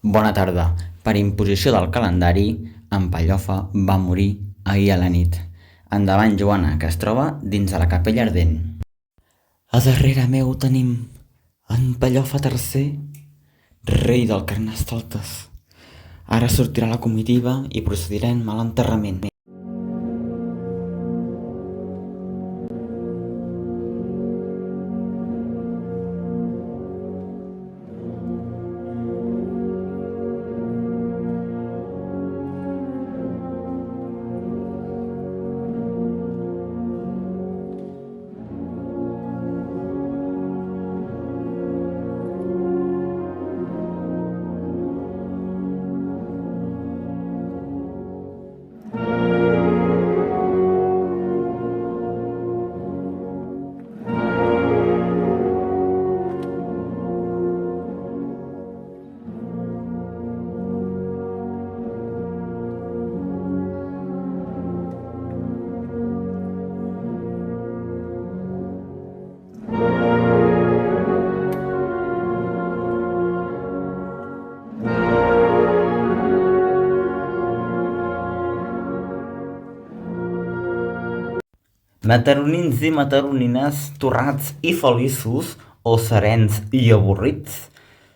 Bona tarda. Per imposició del calendari, en Pellofa va morir ahir a la nit. Endavant, Joana, que es troba dins de la capella ardent. A darrere meu tenim en Pellofa III, rei del Carnestoltes. Ara sortirà la comitiva i procedirem a l'enterrament. Mataronins i mataronines, torrats i feliços, o serens i avorrits,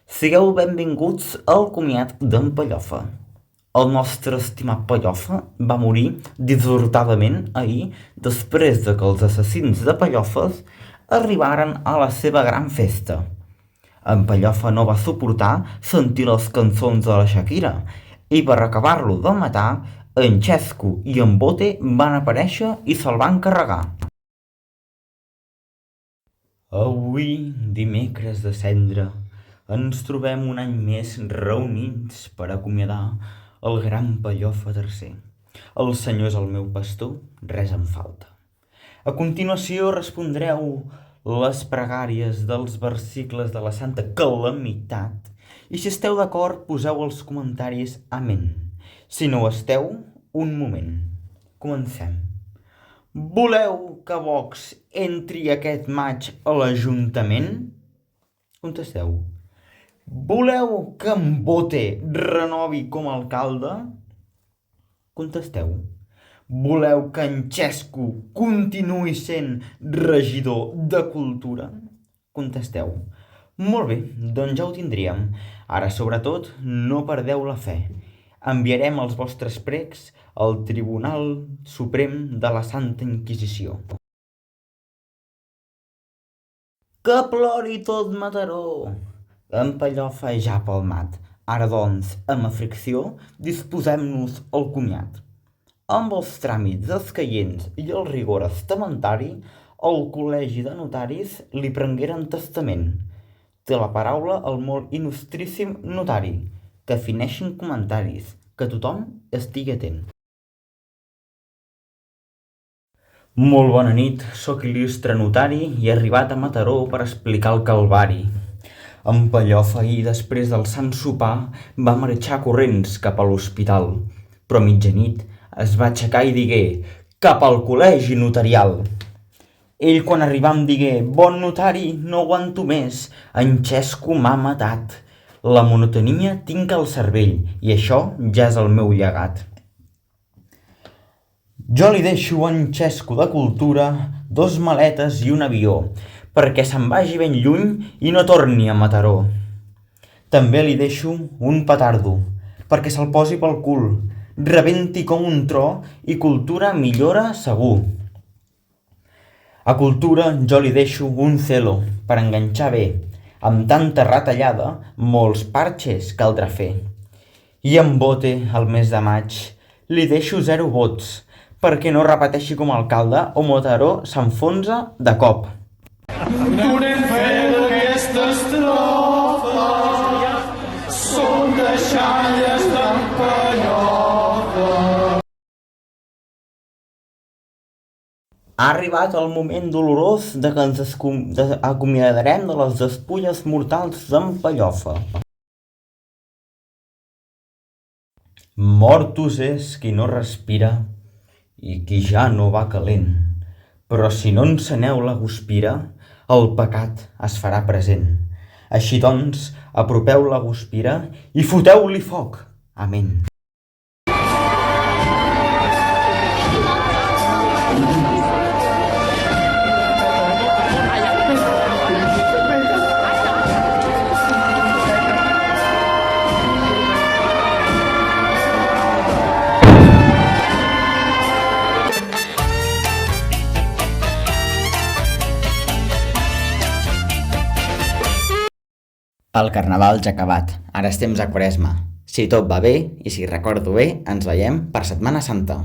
sigueu benvinguts al comiat d'en Pellofa. El nostre estimat Pellofa va morir dissortadament ahir després de que els assassins de Pellofes arribaren a la seva gran festa. En Pellofa no va suportar sentir les cançons de la Shakira i per acabar-lo de matar, en Xesco i en Bote van aparèixer i se'l van carregar. Avui, dimecres de cendra, ens trobem un any més reunits per acomiadar el gran Pellofa III. El Senyor és el meu pastor, res em falta. A continuació respondreu les pregàries dels versicles de la Santa Calamitat i si esteu d'acord poseu els comentaris amén. Si no ho esteu, un moment. Comencem. Voleu que Vox entri aquest maig a l'Ajuntament? Contesteu. Voleu que en Bote renovi com a alcalde? Contesteu. Voleu que en Xesco continuï sent regidor de Cultura? Contesteu. Molt bé, doncs ja ho tindríem. Ara, sobretot, no perdeu la fe. Enviarem els vostres precs al Tribunal Suprem de la Santa Inquisició. Que plori tot Mataró! En Pellofa ja palmat. Ara doncs, amb aflicció, disposem-nos al comiat. Amb els tràmits escaients i el rigor estamentari, el Col·legi de Notaris li prengueren testament. Té la paraula el molt il·lustríssim notari, que fineixin comentaris, que tothom estigui atent. Molt bona nit, sóc il·lustre notari i he arribat a Mataró per explicar el calvari. En Pellofa ahir, després del sant sopar, va marxar corrents cap a l'hospital, però a mitjanit es va aixecar i digué «Cap al col·legi notarial». Ell quan arribà em digué «Bon notari, no aguanto més, en Xesco m'ha matat. La monotonia tinc al cervell i això ja és el meu llegat. Jo li deixo a en Xesco de Cultura 2 maletes i un avió, perquè se'n vagi ben lluny i no torni a Mataró. També li deixo un petardo, perquè se'l posi pel cul, rebenti com un tro i Cultura millora segur. A Cultura jo li deixo un celo per enganxar bé. Amb tanta retallada, molts parxes caldrà fer. I en Bote, al mes de maig, li deixo 0 vots, perquè no repeteixi com a alcalde o Mataró s'enfonsa de cop. Donem fe d'aquesta estrofa, són deixalles d'en Pellofa. Ha arribat el moment dolorós de que ens acomiadarem de les despulles mortals d'en Pellofa. Mortus és qui no respira i qui ja no va calent, però si no enceneu la guspira, el pecat es farà present. Així doncs, apropeu la guspira i foteu-li foc. Amén. El carnaval ja ha acabat, ara és temps de Quaresma. Si tot va bé i si recordo bé, ens veiem per Setmana Santa.